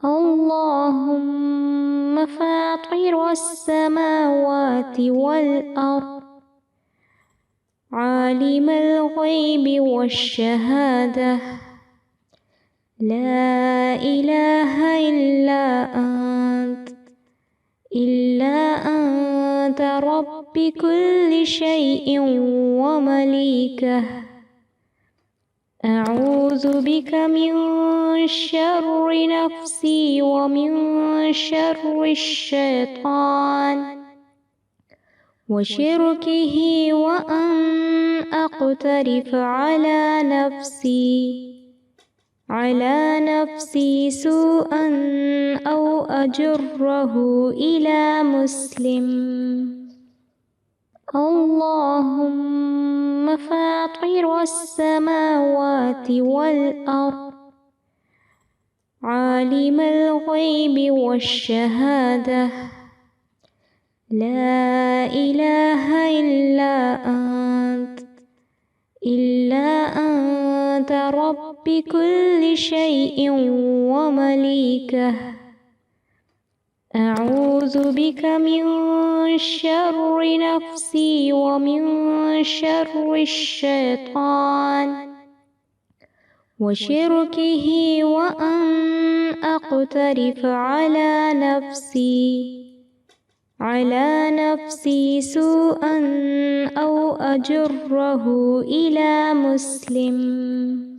اللهم فاطر السماوات والأرض عالم الغيب والشهادة لا إله إلا أنت رب كل شيء ومليكه أعوذ بك من شر نفسي ومن شر الشيطان وشركه وأن أقترف على نفسي سوءا أو أجره إلى مسلم. اللهم فاطر السماوات والأرض عالم الغيب والشهادة لا إله إلا أنت رب كل شيء ومليكه أعوذ بك من شر نفسي ومن شر الشيطان وشركه وأن أقترف على نفسي سوءا أو أجره إلى مسلم.